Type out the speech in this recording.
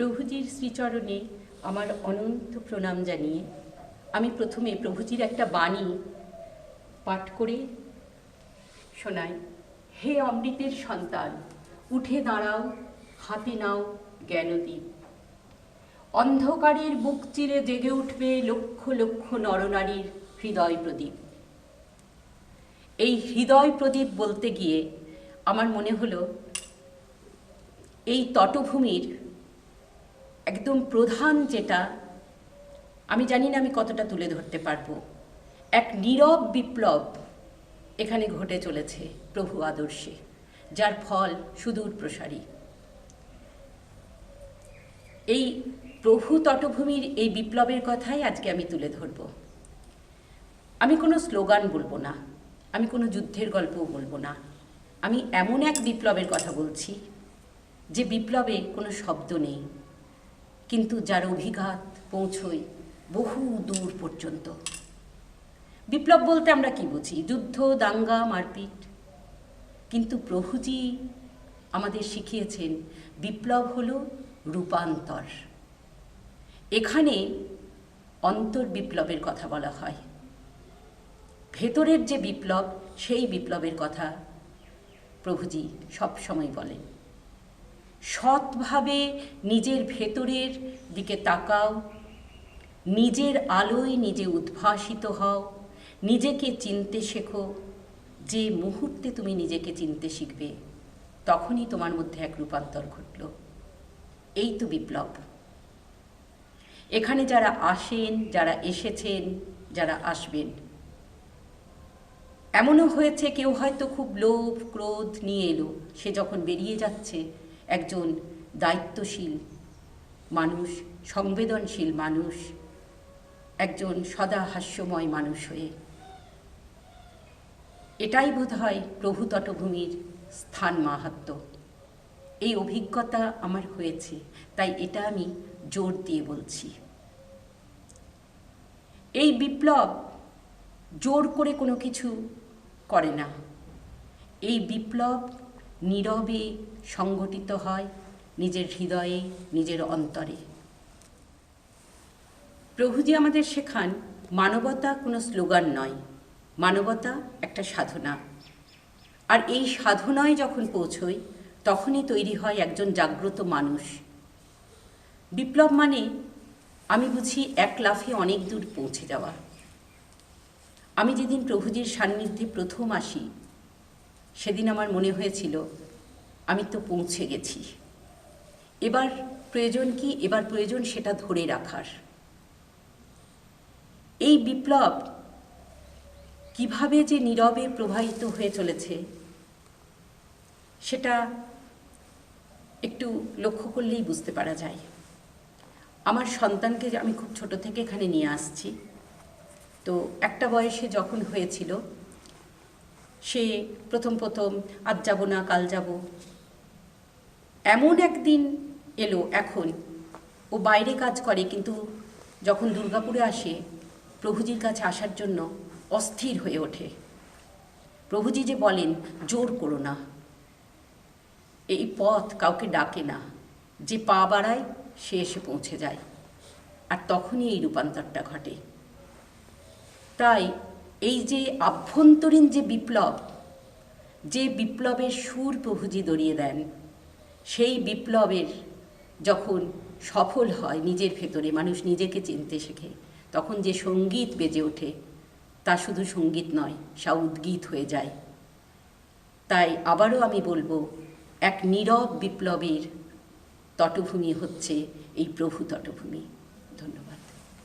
প্রভুজির শ্রীচরণে আমার অনন্ত প্রণাম জানিয়ে আমি প্রথমে প্রভুজির একটা বাণী পাঠ করে শোনাই। হে অমৃতের সন্তান, উঠে দাঁড়াও, হাতে নাও জ্ঞানদীপ। অন্ধকারের বুক চিরে জেগে উঠবে লক্ষ লক্ষ নরনারীর হৃদয় প্রদীপ। এই হৃদয় প্রদীপ বলতে গিয়ে আমার মনে হলো এই তটভূমির একদম প্রধান যেটা, আমি জানি না আমি কতটা তুলে ধরতে পারবো, এক নীরব বিপ্লব এখানে ঘটে চলেছে প্রভু আদর্শে, যার ফল সুদূর প্রসারী। এই প্রভু তটভূমির এই বিপ্লবের কথাই আজকে আমি তুলে ধরব। আমি কোনো স্লোগান বলবো না, আমি কোনো যুদ্ধের গল্পও বলবো না। আমি এমন এক বিপ্লবের কথা বলছি যে বিপ্লবে কোনো শব্দ নেই, কিন্তু যার অভিঘাত পৌঁছয় বহু দূর পর্যন্ত। বিপ্লব বলতে আমরা কি বুঝি? যুদ্ধ, দাঙ্গা, মারপিট। কিন্তু প্রভুজি আমাদের শিখিয়েছেন বিপ্লব হলো রূপান্তর। এখানে অন্তর বিপ্লবের কথা বলা হয়। ভেতরের যে বিপ্লব, সেই বিপ্লবের কথা প্রভুজি সব সময় বলেন। সৎভাবে নিজের ভেতরের দিকে তাকাও, নিজের আলোয় নিজে উদ্ভাসিত হও, নিজেকে চিনতে শেখো। যে মুহূর্তে তুমি নিজেকে চিনতে শিখবে, তখনই তোমার মধ্যে এক রূপান্তর ঘটল। এই তো বিপ্লব। এখানে যারা আসেন, যারা এসেছেন, যারা আসবেন, এমনও হয়েছে কেউ হয়তো খুব লোভ ক্রোধ নিয়ে এলো, সে যখন বেরিয়ে যাচ্ছে একজন দায়িত্বশীল মানুষ, সংবেদনশীল মানুষ, একজন সদা হাস্যময় মানুষ হয়ে। এটাই বোধহয় প্রভু তটভূমির স্থান মাহাত্ম্য। এই অভিজ্ঞতা আমার হয়েছে, তাই এটা আমি জোর দিয়ে বলছি। এই বিপ্লব জোর করে কোনো কিছু করে না। এই বিপ্লব নীরবে সংগঠিত হয় নিজের হৃদয়ে, নিজের অন্তরে। প্রভুজি আমাদের শেখান মানবতা কোনো স্লোগান নয়, মানবতা একটা সাধনা। আর এই সাধনায় যখন পৌঁছই, তখনই তৈরি হয় একজন জাগ্রত মানুষ। বিপ্লব মানে আমি বুঝি এক লাফে অনেক দূর পৌঁছে যাওয়া। আমি যেদিন প্রভুজির সান্নিধ্যে প্রথম আসি, সেদিন আমার মনে হয়েছিল আমি তো পৌঁছে গেছি। এবার প্রয়োজন কি? এবার প্রয়োজন সেটা ধরে রাখার। এই বিপ্লব কিভাবে যে নীরবে প্রবাহিত হয়ে চলেছে, সেটা একটু লক্ষ্য করলেই বুঝতে পারা যায়। আমার সন্তানকে আমি খুব ছোট থেকে এখানে নিয়ে আসছি। তো একটা বয়সে যখন হয়েছিল, সে প্রথম আজ যাব না কাল যাব, এমন একদিন এলো। এখন ও বাইরে কাজ করে, কিন্তু যখন দুর্গাপুরে আসে, প্রভুজির কাছে আসার জন্য অস্থির হয়ে ওঠে। প্রভুজি যে বলেন, জোর করো না, এই পথ কাউকে ডাকে না, যে পা বাড়ায় সে এসে পৌঁছে যায়। আর তখনই এই রূপান্তরটা ঘটে। তাই এই যে আভ্যন্তরীণ যে বিপ্লব, যে বিপ্লবের সুর প্রভুজি দড়িয়ে দেন, সেই বিপ্লবের যখন সফল হয় নিজের ভেতরে, মানুষ নিজেকে চিনতে শেখে, তখন যে সঙ্গীত বেজে ওঠে, তা শুধু সঙ্গীত নয়, সা উদ্গীত হয়ে যায়। তাই আবারও আমি বলবো, এক নীরব বিপ্লবের তটভূমি হচ্ছে এই প্রভু তটভূমি। ধন্যবাদ।